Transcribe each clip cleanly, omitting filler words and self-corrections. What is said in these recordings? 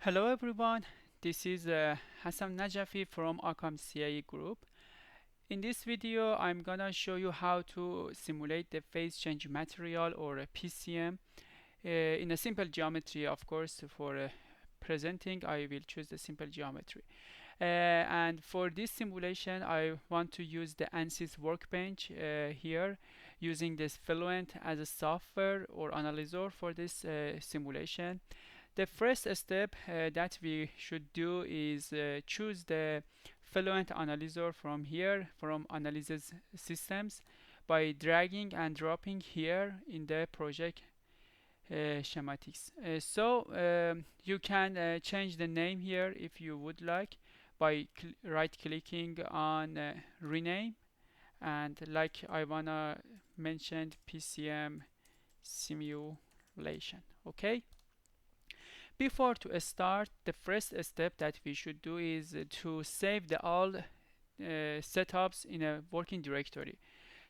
Hello everyone, this is Hassan Najafi from Arkham CAE Group. In this video, I'm gonna show you how to simulate the phase change material or a PCM in a simple geometry. Of course, for presenting, I will choose the simple geometry. And for this simulation, I want to use the Ansys Workbench here, using this Fluent as a software or analyzer for this simulation. The first step that we should do is choose the Fluent analyzer from here, from analysis systems, by dragging and dropping here in the project schematics. You can change the name here if you would like by right clicking on rename, and like I wanna mention PCM simulation. Okay. Before to start, the first step that we should do is to save the all setups in a working directory.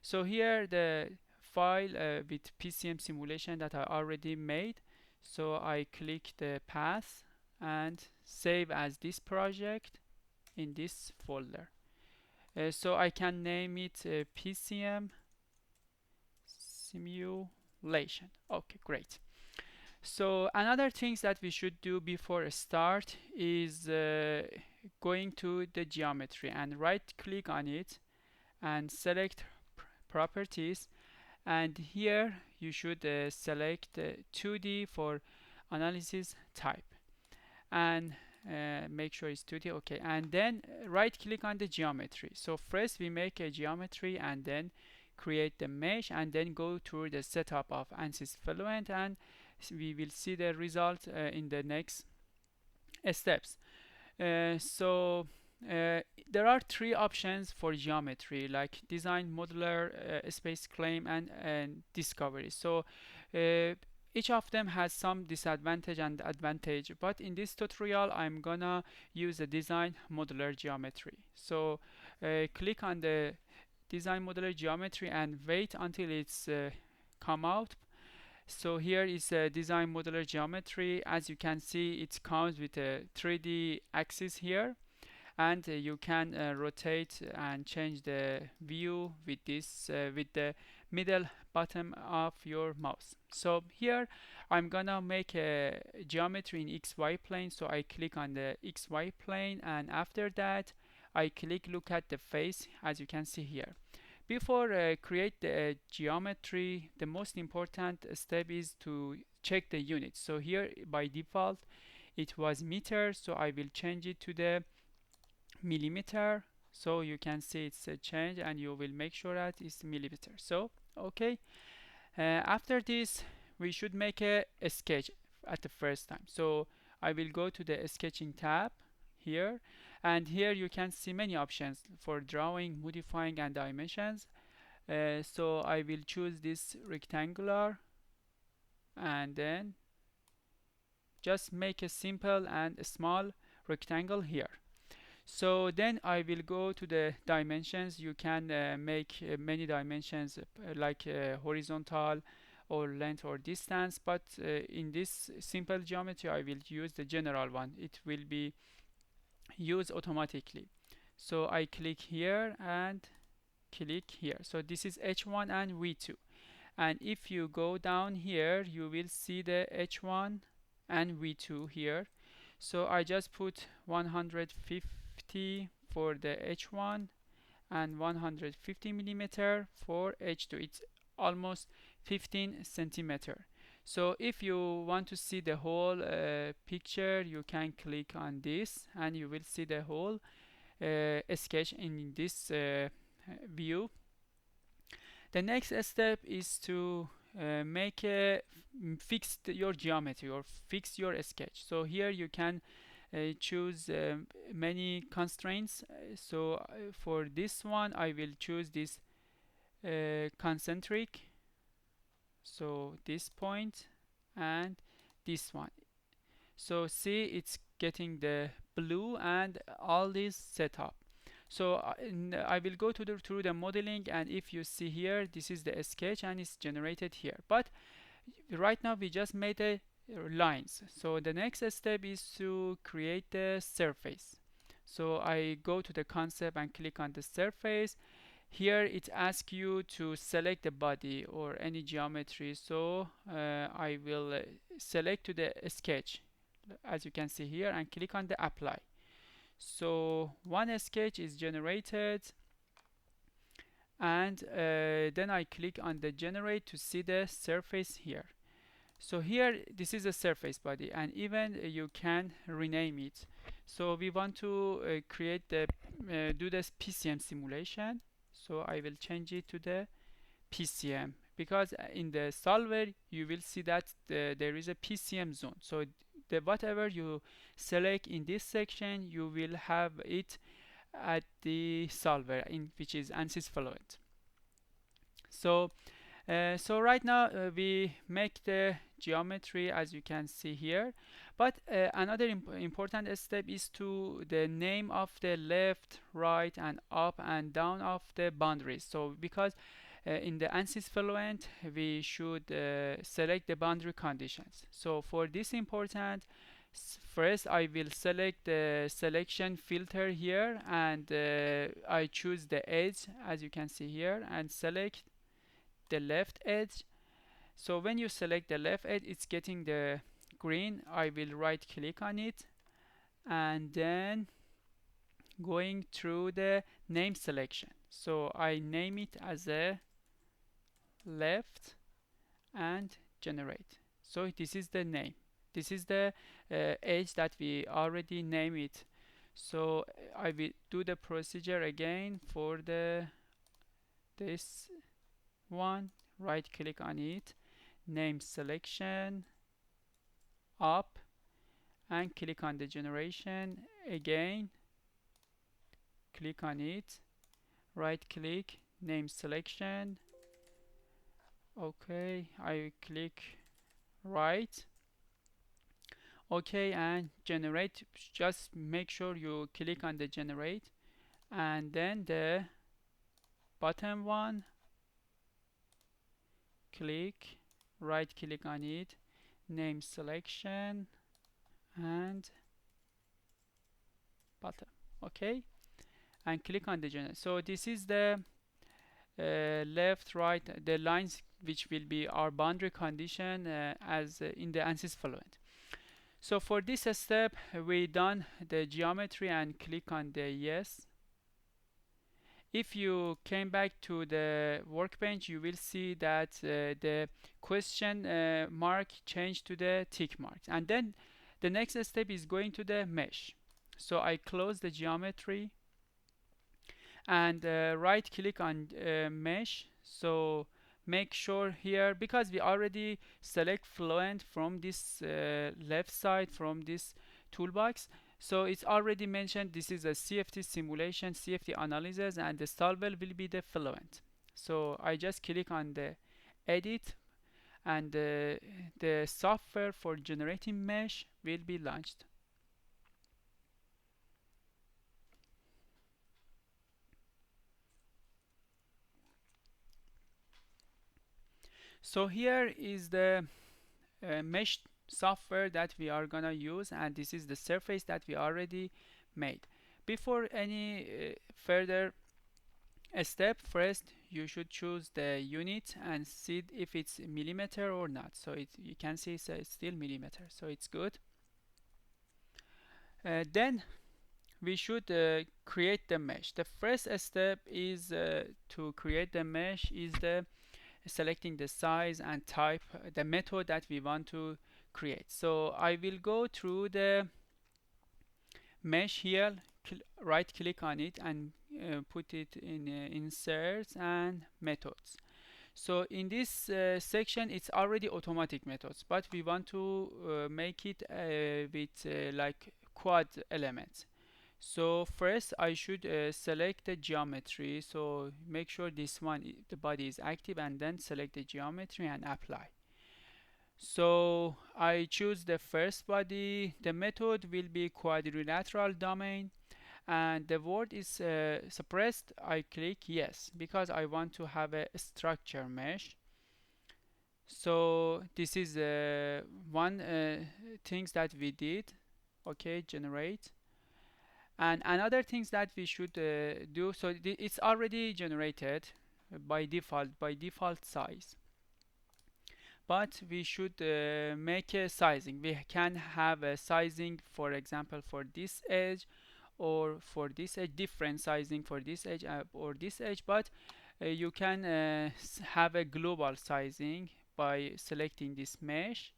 So here the file with PCM simulation that I already made. So I click the path and save as this project in this folder. So I can name it PCM simulation. Okay, great. So another things that we should do before a start is going to the geometry and right click on it and select properties, and here you should select 2D for analysis type and make sure it's 2D. Okay, and then right click on the geometry. So first we make a geometry and then create the mesh and then go through the setup of Ansys Fluent, and we will see the result in the next steps. There are three options for geometry, like design, modeler, space claim, and discovery. So each of them has some disadvantage and advantage, but in this tutorial I'm gonna use the design modeler geometry. So click on the design modeler geometry and wait until it's come out. So here is a design modeler geometry. As you can see, it comes with a 3D axis here, and you can rotate and change the view with this with the middle button of your mouse. So here I'm gonna make a geometry in XY plane, so I click on the XY plane, and after that I click look at the face, as you can see here. Before create the geometry, the most important step is to check the units. So here by default it was meter, so I will change it to the millimeter. So you can see it's a change, and you will make sure that it's millimeter. So okay, after this we should make a sketch at the first time. So I will go to the sketching tab here, and here you can see many options for drawing, modifying, and dimensions. So I will choose this rectangular and then just make a simple and a small rectangle here. So then I will go to the dimensions. You can make many dimensions like horizontal or length or distance, but in this simple geometry I will use the general one. It will be used automatically. So I click here and click here. So this is H1 and V2, and if you go down here you will see the H1 and V2 here. So I just put 150 for the H1 and 150 millimeter for H2. It's almost 15 centimeter. So if you want to see the whole picture, you can click on this and you will see the whole sketch in this view. The next step is to make a fix your geometry or fix your sketch. So here you can choose many constraints. For this one I will choose this concentric, so this point and this one. So see, it's getting the blue and all this setup. So I will go to through the modeling, and if you see here, this is the sketch and it's generated here. But right now we just made a lines. So the next step is to create the surface. So I go to the concept and click on the surface. Here it asks you to select the body or any geometry. So I will select to the sketch, as you can see here, and click on the apply. So one sketch is generated, and then I click on the generate to see the surface here. So here this is a surface body, and even you can rename it. So we want to create the do this PCM simulation. So I will change it to the PCM, because in the solver you will see that there is a PCM zone. So the whatever you select in this section, you will have it at the solver, in which is Ansys Fluent. So right now we make the geometry, as you can see here, but another important step is to the name of the left, right, and up and down of the boundaries. So because in the Ansys Fluent we should select the boundary conditions. So for this important, first I will select the selection filter here, and I choose the edge, as you can see here, and select the left edge. So when you select the left edge, it's getting the green. I will right click on it, and then going through the name selection. So I name it as a left and generate. So this is the name. This is the edge that we already name it. So I will do the procedure again for this one. Right click on it, name selection, up, and click on the generation again. Click on it, right click, name selection. Okay, I click right. Okay, and generate. Just make sure you click on the generate, and then the bottom one, click, right click on it, name selection, and bottom. Okay, and click on the generate. So this is the left, right, the lines which will be our boundary condition as in the Ansys Fluent. So for this step we done the geometry and click on the yes. If you came back to the workbench, you will see that the question mark changed to the tick mark, and then the next step is going to the mesh. So I close the geometry and right click on mesh. So make sure here, because we already select Fluent from this left side from this toolbox, so it's already mentioned this is a CFD simulation, CFD analysis, and the solver will be the Fluent. So I just click on the edit, and the software for generating mesh will be launched. So here is the mesh software that we are gonna use, and this is the surface that we already made. Before any further step, first you should choose the unit and see if it's millimeter or not. So you can see it's still millimeter, so it's good. Then we should create the mesh. The first step is to create the mesh is the selecting the size and type, the method that we want to create. So I will go through the mesh here, right click on it, and put it in inserts and methods. So in this section it's already automatic methods, but we want to make it with like quad elements. So first I should select the geometry. So make sure this one, the body is active, and then select the geometry and apply. So I choose the first body. The method will be quadrilateral domain, and the word is suppressed. I click yes because I want to have a structure mesh. So this is one things that we did. Okay, generate. And another things that we should do, so it's already generated by default size, but we should make a sizing. We can have a sizing, for example, for this edge or for this edge, different sizing for this edge or this edge, but you can have a global sizing by selecting this mesh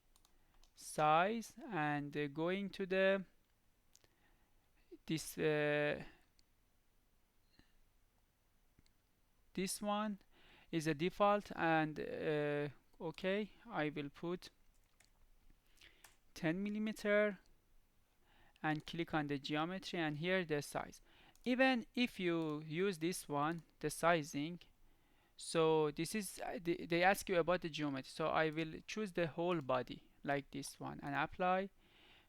size and going to the this this one is a default, and okay, I will put 10 millimeter and click on the geometry, and here the size. Even if you use this one, the sizing, so this is they ask you about the geometry, so I will choose the whole body like this one and apply.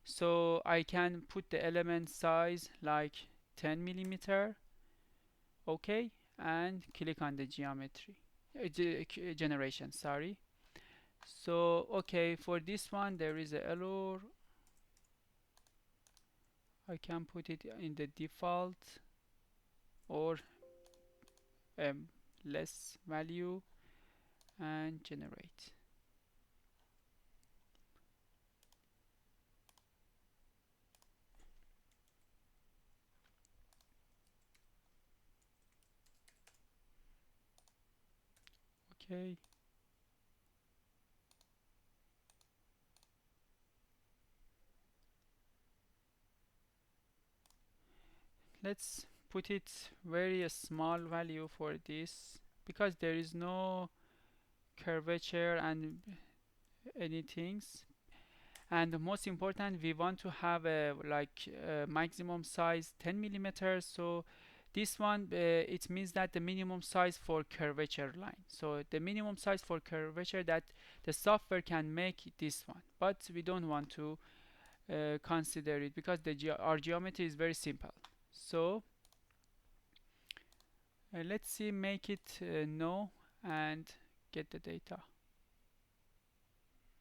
So I can put the element size like 10 millimeter, okay, and click on the geometry generation, sorry. So okay, for this one there is a error. I can put it in the default or less value and generate. Okay, let's put it very small value for this, because there is no curvature and anything. And the most important, we want to have a maximum size 10 millimeters. So this one it means that the minimum size for curvature line, so the minimum size for curvature that the software can make this one, but we don't want to consider it because our geometry is very simple. So let's see, make it no and get the data.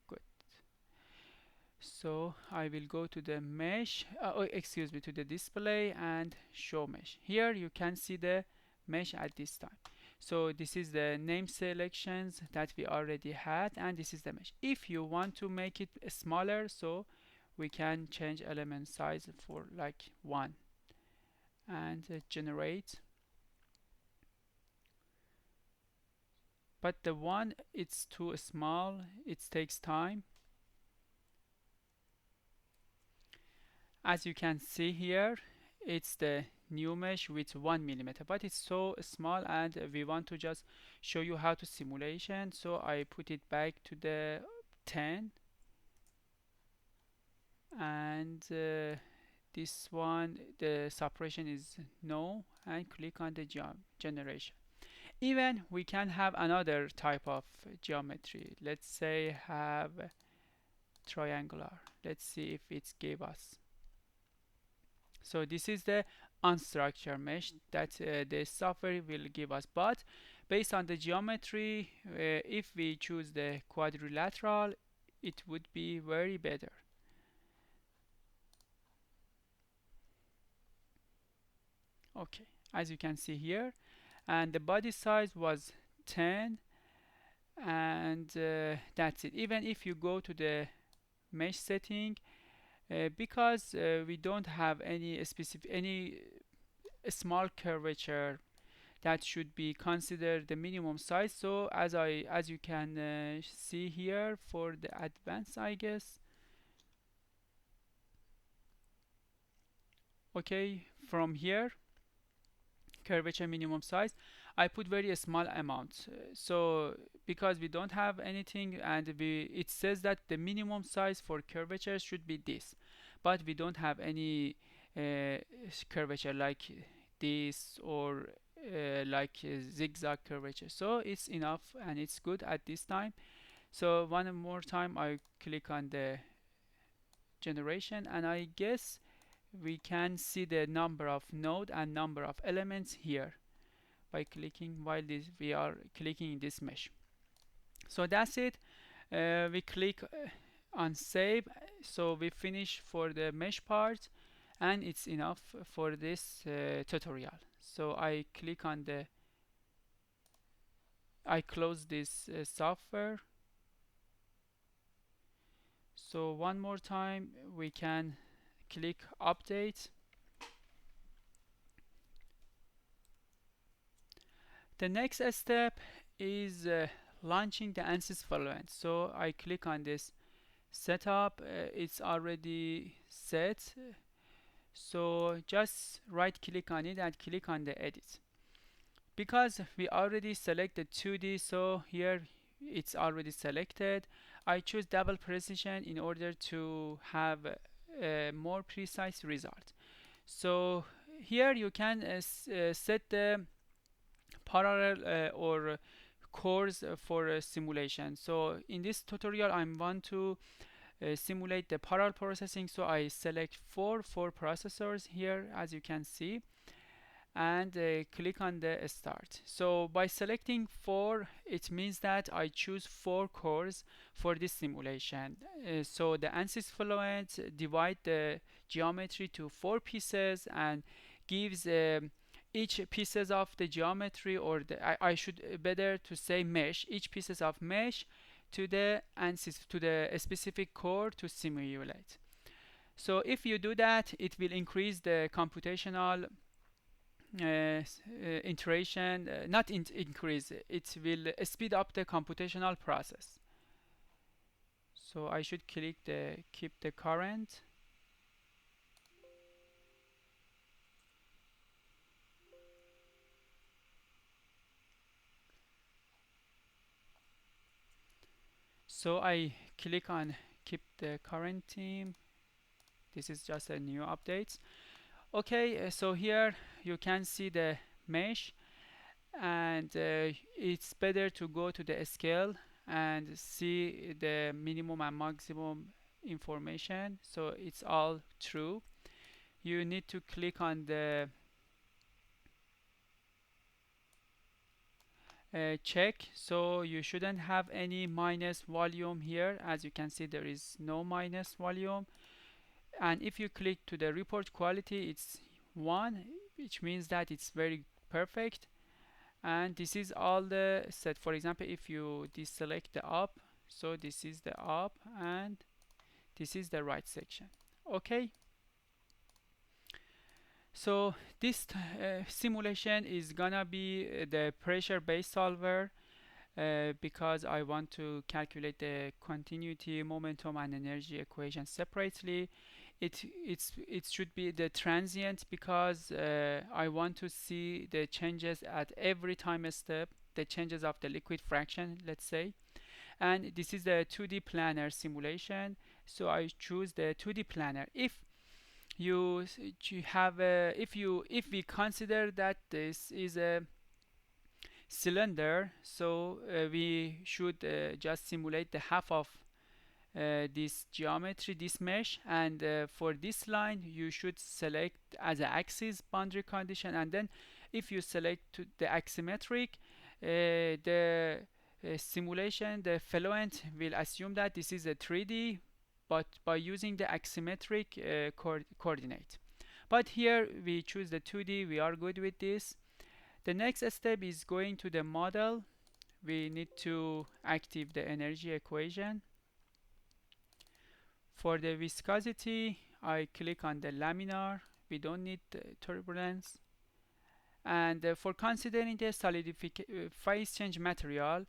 Good. So I will go to the mesh, excuse me, to the display and show mesh. Here you can see the mesh at this time. So this is the name selections that we already had, and this is the mesh. If you want to make it smaller, so we can change element size for like 1 and generate. But the 1, it's too small, it takes time. As you can see here, it's the new mesh with 1 millimeter, but it's so small, and we want to just show you how to simulation. So I put it back to the 10, and this one, the separation is no, and click on the generation. Even we can have another type of geometry. Let's say have triangular. Let's see if it gave us. So this is the unstructured mesh that the software will give us. But based on the geometry, if we choose the quadrilateral, it would be very better. Okay, as you can see here, and the body size was 10, and that's it. Even if you go to the mesh setting, because we don't have any specific small curvature that should be considered the minimum size. So as you can see here for the advanced, I guess, okay, from here curvature minimum size, I put very small amount. So because we don't have anything, and it says that the minimum size for curvature should be this, but we don't have any curvature like this or zigzag curvature, so it's enough and it's good at this time. So one more time I click on the generation, and I guess we can see the number of node and number of elements here by clicking while we are clicking this mesh. So that's it. We click on save. So we finish for the mesh part, and it's enough for this tutorial. So I close this software. So one more time we can click update. The next step is launching the Ansys Fluent. So I click on this setup. It's already set. So just right click on it and click on the edit. Because we already selected 2D, so here it's already selected. I choose double precision in order to have a more precise result. So here you can set the parallel or cores for simulation. So in this tutorial I want to simulate the parallel processing, so I select four processors here, as you can see, and click on the start. So by selecting 4, it means that I choose 4 cores for this simulation. So the Ansys Fluent divide the geometry to 4 pieces and gives each pieces of the geometry, or I should better to say mesh, each pieces of mesh to the Ansys, to the specific core to simulate. So if you do that, it will increase the computational iteration, not increase, it will speed up the computational process. So I should click the keep the current. So I click on keep the current theme. This is just a new update. Okay, so here you can see the mesh, and it's better to go to the scale and see the minimum and maximum information. So it's all true. You need to click on the check. So you shouldn't have any minus volume here. As you can see, there is no minus volume. And if you click to the report quality, it's 1, which means that it's very perfect. And this is all the set. For example, if you deselect the up, so this is the up and this is the right section. Okay, so this simulation is gonna be the pressure based solver, because I want to calculate the continuity, momentum and energy equation separately. It should be the transient, because I want to see the changes at every time step, the changes of the liquid fraction, let's say. And this is the 2D planar simulation, so I choose the 2D planar. If you have if we consider that this is a cylinder, so we should just simulate the half of this geometry, this mesh, and for this line you should select as an axis boundary condition, and then if you select to the axisymmetric, the simulation, the Fluent will assume that this is a 3D, but by using the axisymmetric coordinate. But here we choose the 2D, we are good with this. The next step is going to the model. We need to activate the energy equation. For the viscosity, I click on the laminar. We don't need turbulence. And for considering the phase change material,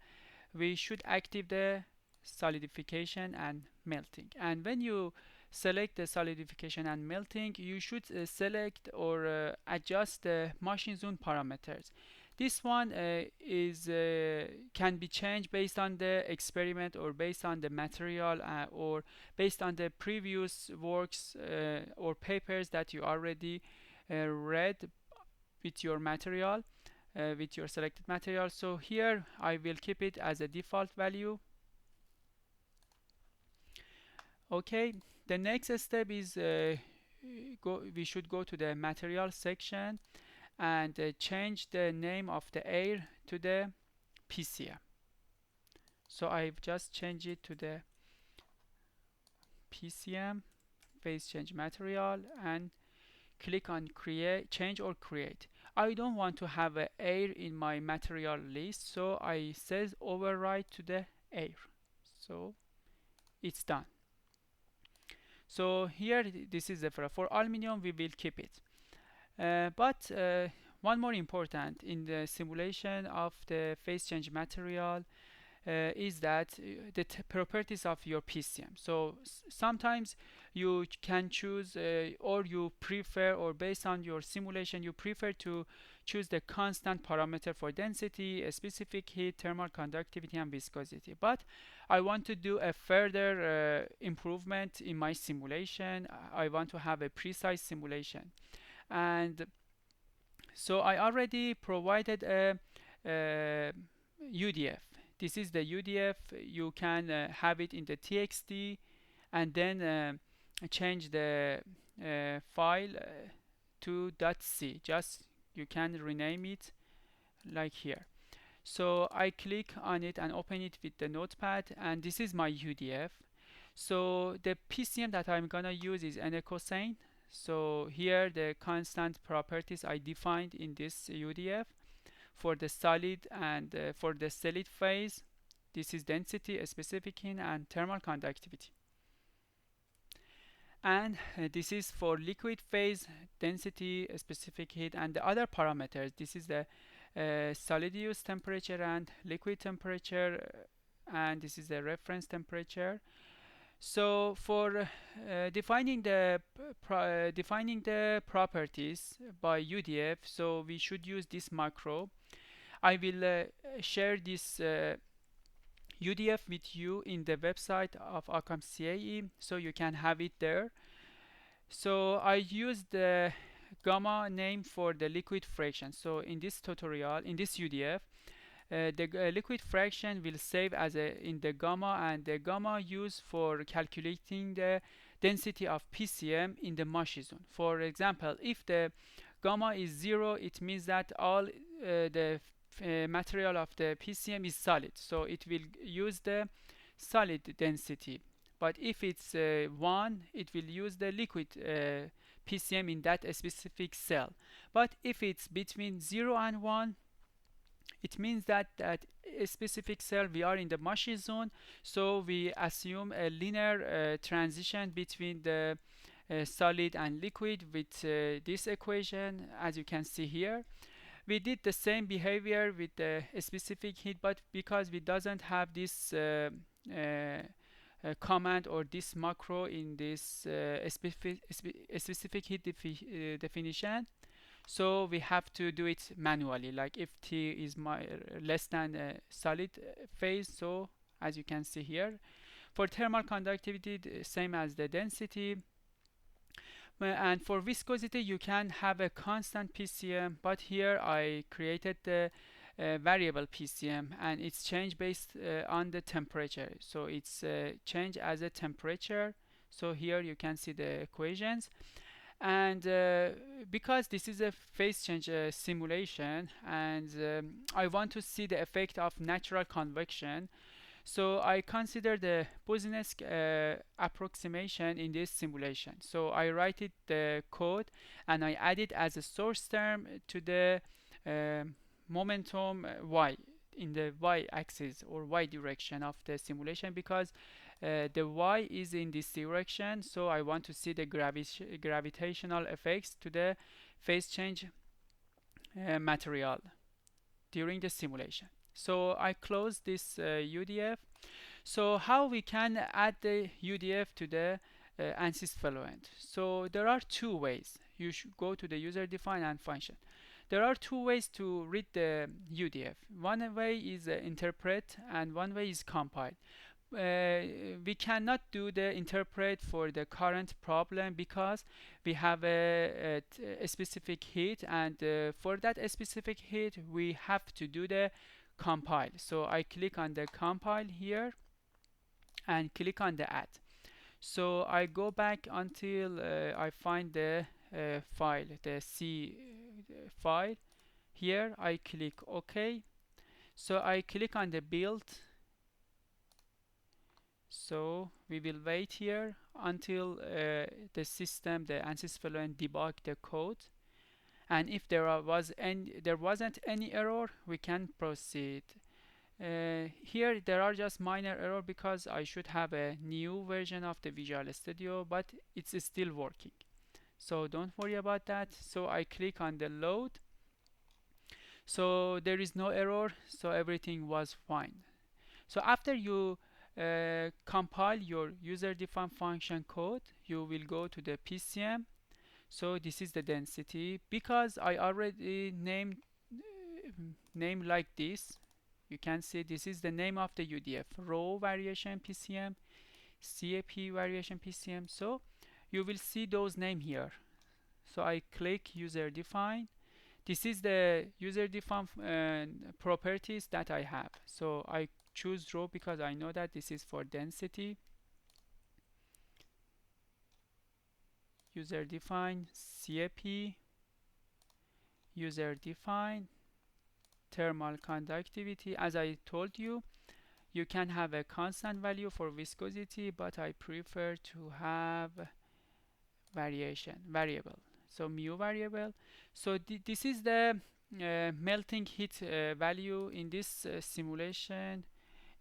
we should activate the solidification and melting. And when you select the solidification and melting, you should select or adjust the machine zone parameters. This one can be changed based on the experiment, or based on the material, or based on the previous works or papers that you already read with your material, with your selected material. So here I will keep it as a default value. Okay, the next step is we should go to the material section and change the name of the air to the PCM. So I've just changed it to the PCM phase change material and click on create, change or create. I don't want to have a air in my material list, so I says override to the air. So it's done. So here this is the for aluminum we will keep it. But one more important in the simulation of the phase change material is that the properties of your PCM. So sometimes you can choose or you prefer, or based on your simulation you prefer to choose the constant parameter for density, a specific heat, thermal conductivity and viscosity. But I want to do a further improvement in my simulation. I want to have a precise simulation, and so I already provided a UDF. This is the UDF. You can have it in the TXT and then change the file to .c. Just you can rename it like here. So I click on it and open it with the notepad, and this is my UDF. So the PCM that I'm gonna use is anecosane. So here the constant properties I defined in this UDF for the solid and for the solid phase. This is density, a specific heat and thermal conductivity. And this is for liquid phase, density, a specific heat and the other parameters. This is the solid use temperature and liquid temperature, and this is the reference temperature. So for defining the properties by UDF, so we should use this macro. I will share this UDF with you in the website of Acom CAE, so you can have it there. So I used the gamma name for the liquid fraction. So in this tutorial, in this UDF, the liquid fraction will save as in the gamma, and the gamma used for calculating the density of PCM in the Meshing zone. For example, if the gamma is 0, it means that all the material of the PCM is solid, so it will use the solid density. But if it's 1, it will use the liquid PCM in that specific cell. But if it's between 0 and 1, it means that a specific cell we are in the Meshing zone, so we assume a linear transition between the solid and liquid with this equation, as you can see here. We did the same behavior with the specific heat, but because we doesn't have this command or this macro in this specific heat definition, so we have to do it manually, like if T is less than a solid phase. So as you can see here, for thermal conductivity, the same as the density. And for viscosity, you can have a constant PCM, but here I created the variable PCM, and it's changed based on the temperature. So it's changed as a temperature. So here you can see the equations. And because this is a phase change simulation, and I want to see the effect of natural convection, so I consider the Boussinesq approximation in this simulation. So I write it the code, and I add it as a source term to the momentum y in the y-axis or y direction of the simulation, because the y is in this direction. So I want to see the gravitational effects to the phase change material during the simulation. So I close this UDF. So how we can add the UDF to the Ansys Fluent? So there are two ways. You should go to the user define and function. There are two ways to read the UDF. One way is interpret, and one way is compile. We cannot do the interpret for the current problem because we have a specific heat, and for that specific heat we have to do the compile. So I click on the compile here and click on the add. So I go back until I find the file, the C file. Here I click OK. So I click on the build So we will wait here until the system, the Ansys Fluent, debug the code, and if there wasn't any error, we can proceed. Here there are just minor error because I should have a new version of the Visual Studio, but it's still working. So don't worry about that. So I click on the load. So there is no error, so everything was fine. So after you compile your user-defined function code, you will go to the PCM. So this is the density. Because I already name like this, you can see this is the name of the UDF: row variation PCM, CAP variation PCM. So you will see those name here. So I click user define. This is the user defined properties that I have. So I choose row because I know that this is for density. User define CAP, user define thermal conductivity. As I told you, you can have a constant value for viscosity, but I prefer to have variable. So mu variable. So this is the melting heat value in this simulation.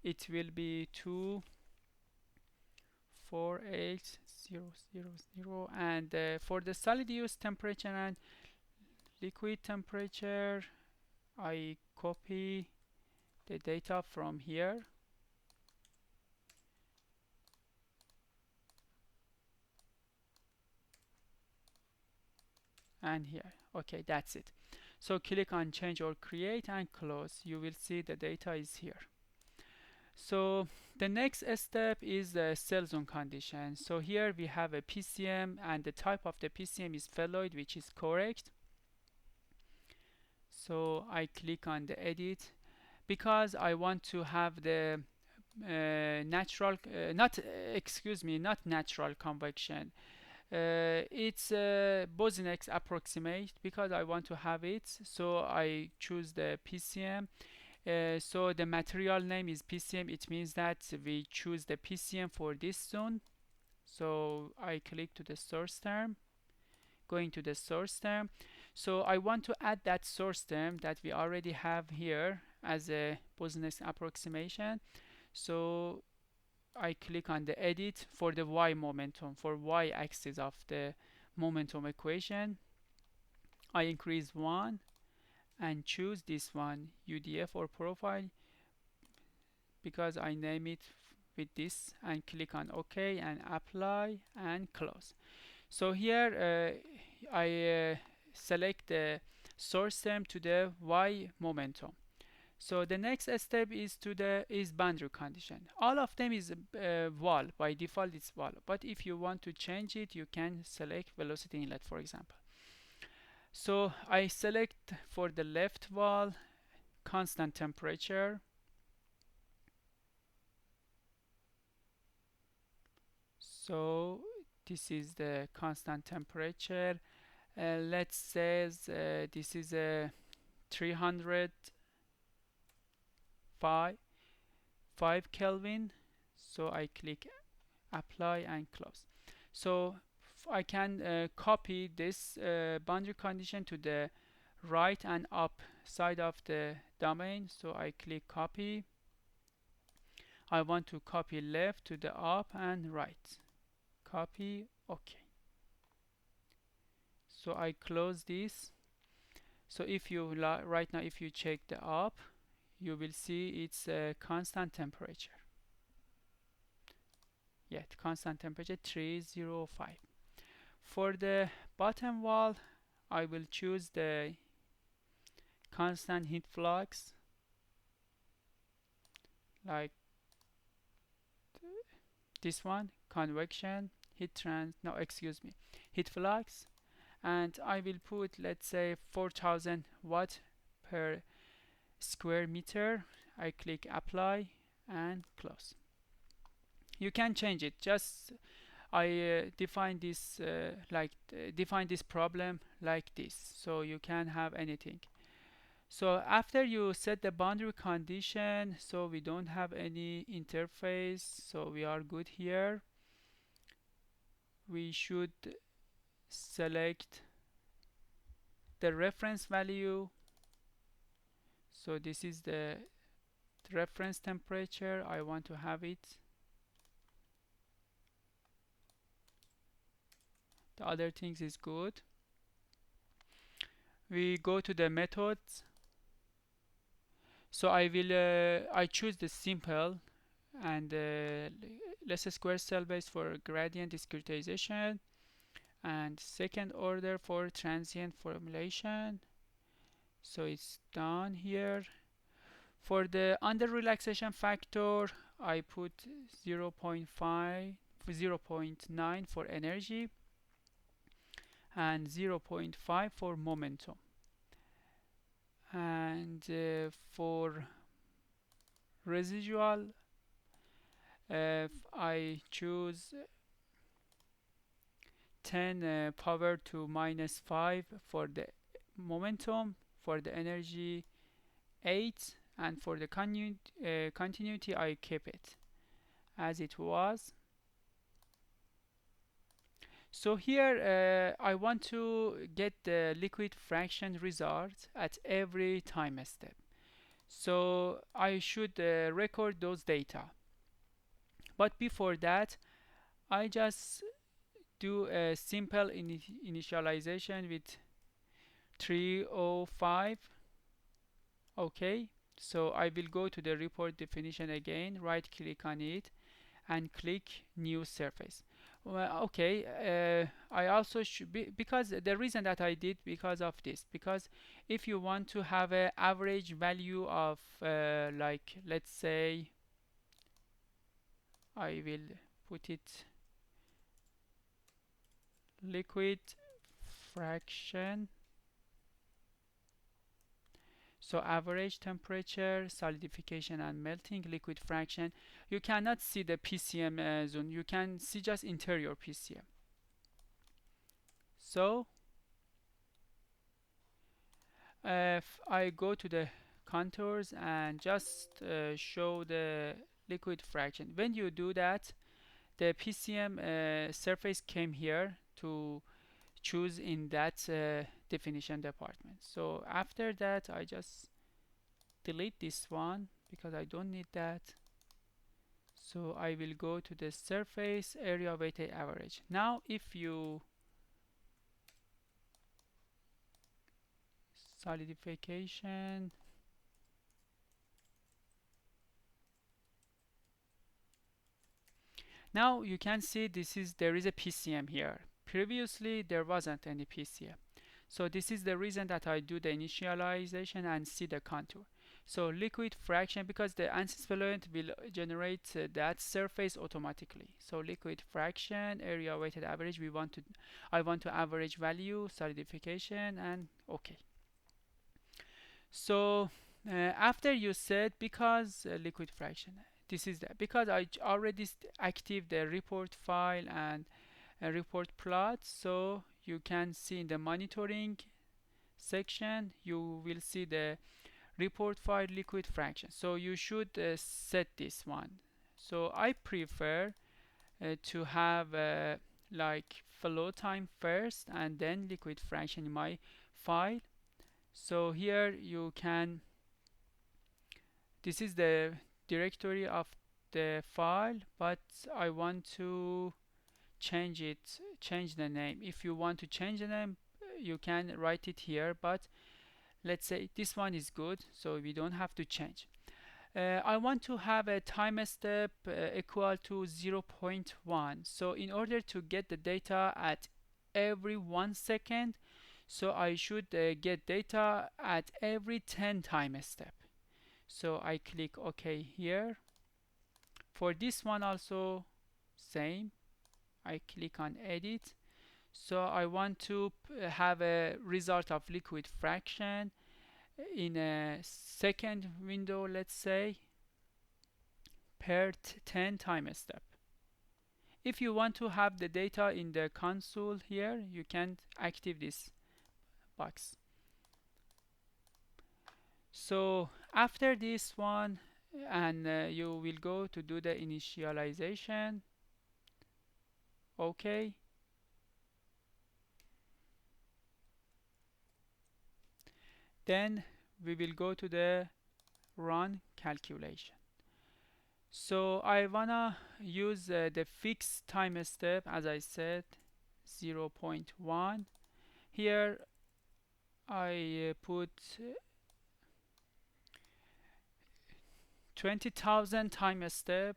It will be 248,000, and for the solid use temperature and liquid temperature, I copy the data from here and here. Okay, that's it. So click on change or create and close. You will see the data is here. So the next step is the cell zone condition. So here we have a PCM, and the type of the PCM is phalloid, which is correct. So I click on the edit because I want to have the not natural convection. It's Bose-Einstein approximate because I want to have it. So I choose the PCM. So the material name is PCM. It means that we choose the PCM for this zone. So I click to the source term, going to the source term. So I want to add that source term that we already have here as a Bose-Einstein approximation. So I click on the edit for the y momentum, for y axis of the momentum equation. I increase 1 and choose this one, UDF or profile, because I name it with this, and click on OK and apply and close. So here I select the source term to the y momentum. So the next step is boundary condition. All of them is wall. By default it's wall, but if you want to change it, you can select velocity inlet, for example. So I select for the left wall constant temperature. So this is the constant temperature. Let's say this is a 305 Kelvin. So I click apply and close. So I can copy this boundary condition to the right and up side of the domain. So I click copy. I want to copy left to the up and right. Copy, OK. So I close this. So if you right now, if you check the up, you will see it's a constant temperature. Yeah, constant temperature 305. For the bottom wall, I will choose the constant heat flux, like this one, convection, heat flux, and I will put, let's say, 4000 watt per square meter. I click apply and close. You can change it. Just I define this define this problem like this, so you can have anything. So after you set the boundary condition, so we don't have any interface, so we are good here. We should select the reference value. So this is the reference temperature. I want to have it. The other things is good. We go to the methods. So I choose the simple and less square cell base for gradient discretization, and second order for transient formulation. So it's done here. For the under relaxation factor, I put 0.5, 0.9 for energy, and 0.5 for momentum. And for residual, I choose 10 power to minus 5 for the momentum, for the energy 8, and for the continuity I keep it as it was. So here I want to get the liquid fraction result at every time step. So I should record those data. But before that, I just do a simple initialization with 305. Okay, so I will go to the report definition again, right click on it, and click new surface. Well, okay, I also should be, because the reason that I did because of this, because if you want to have an average value of like, let's say I will put it liquid fraction. So average temperature, solidification and melting, liquid fraction. You cannot see the PCM zone. You can see just interior PCM. So if I go to the contours and just show the liquid fraction, when you do that, the PCM surface came here to choose in that definition department. So after that, I just delete this one because I don't need that. So I will go to the surface area weighted average. Now if you solidification, now you can see there is a PCM here. Previously there wasn't any PCM. So this is the reason that I do the initialization and see the contour. So liquid fraction, because the Ansys Fluent will generate that surface automatically. So liquid fraction, area weighted average, I want to average value, solidification, and okay. So after you said, because liquid fraction, this is that, because I already active the report file and report plot, so you can see in the monitoring section, you will see the report file liquid fraction. So you should set this one. So I prefer to have like flow time first and then liquid fraction in my file. So here you can, this is the directory of the file, but I want to change the name. If you want to change the name, you can write it here, but let's say this one is good, so we don't have to change. I want to have a time step equal to 0.1. So in order to get the data at every 1 second, so I should get data at every 10 time step. So I click OK here. For this one also same. I click on edit. So I want to have a result of liquid fraction in a second window, let's say, per 10 time step. If you want to have the data in the console here, you can active this box. So after this one, and you will go to do the initialization. Okay. Then we will go to the run calculation. So I wanna use the fixed time step, as I said, 0.1. Here I put 20,000 time step,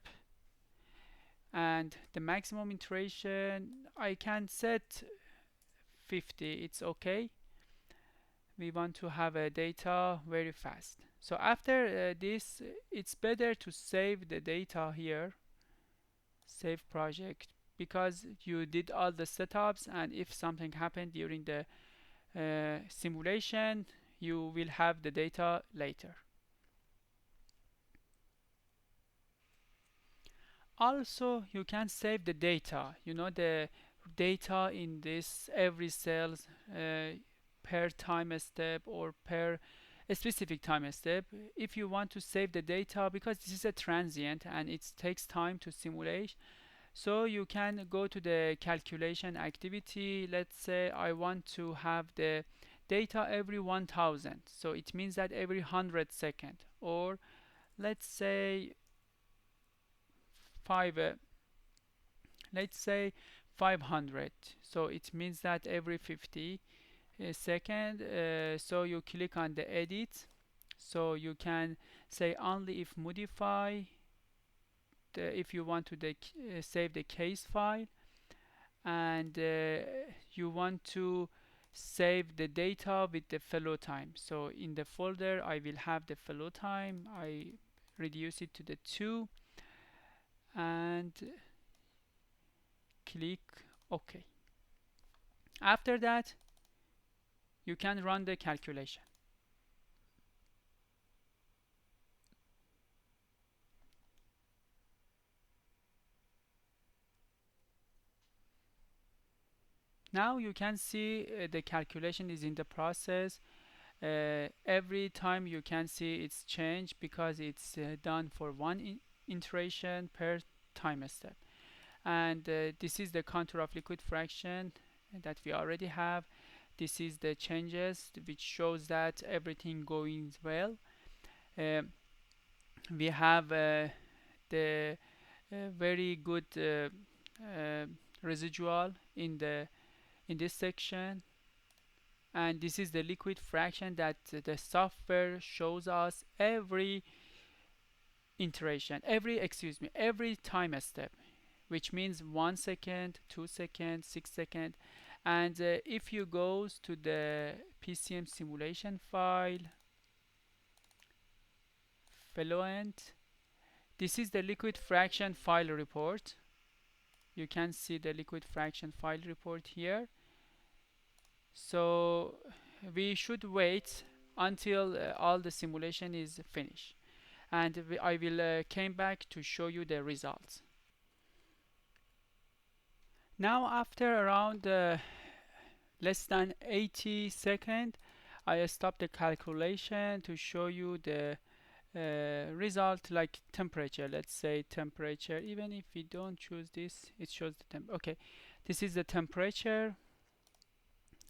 and the maximum iteration I can set 50. It's okay. We want to have a data very fast. So after this, it's better to save the data here, save project, because you did all the setups, and if something happened during the simulation, you will have the data later. Also, you can save the data, the data in this every cells per time step or per a specific time step. If you want to save the data, because this is a transient and it takes time to simulate, so you can go to the calculation activity. Let's say I want to have the data every 1000, so it means that every 100 second, or let's say 5 let's say 500, so it means that every 50 second. So you click on the edit, so you can say only if modify if you want to save the case file, and you want to save the data with the fellow time. So in the folder I will have the fellow time. I reduce it to the 2 and click OK. After that, you can run the calculation. Now you can see the calculation is in the process. Every time you can see it's changed because it's done for one iteration per time step. And this is the contour of liquid fraction that we already have. This is the changes, which shows that everything going well. We have the very good residual in this section, and this is the liquid fraction that the software shows us every iteration, every time step, which means 1 second, 2 seconds, 6 seconds. And if you go to the PCM simulation file, Fluent, this is the liquid fraction file report. You can see the liquid fraction file report here. So we should wait until all the simulation is finished, and I will came back to show you the results. Now after around less than 80 seconds, I stop the calculation to show you the result, like temperature. Let's say temperature, even if we don't choose this, it shows the temp. Okay, this is the temperature,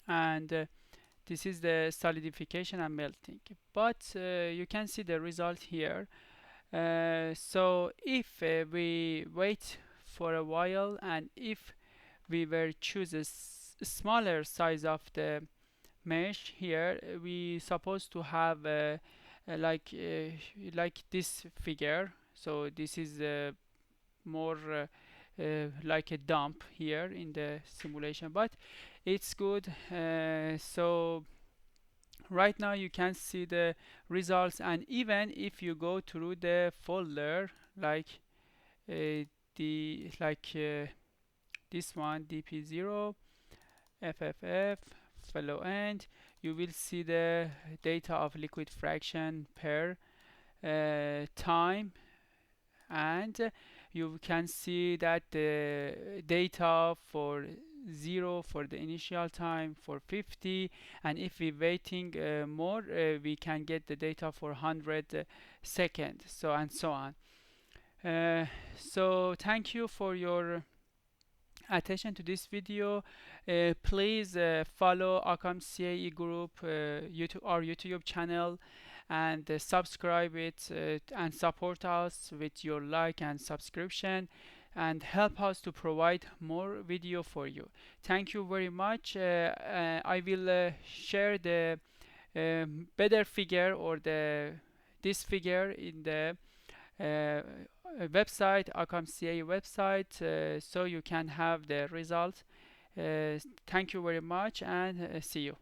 and this is the solidification and melting. But you can see the result here. So if we wait for a while, and if we were choose a smaller size of the mesh here, we supposed to have like this figure. So this is more like a dump here in the simulation, but it's good. So right now you can see the results, and even if you go through the folder like this one, dp0 fff Fluent, you will see the data of liquid fraction per time, and you can see that the data for 0 for the initial time, for 50, and if we waiting more, we can get the data for 100 seconds, so and so on. So thank you for your attention to this video. Please follow Acom CAE group, our YouTube channel, and subscribe it, and support us with your like and subscription, and help us to provide more video for you. Thank you very much. I will share the better figure, or this figure in the uh, website, Acom CA website, so you can have the result. Thank you very much, and see you.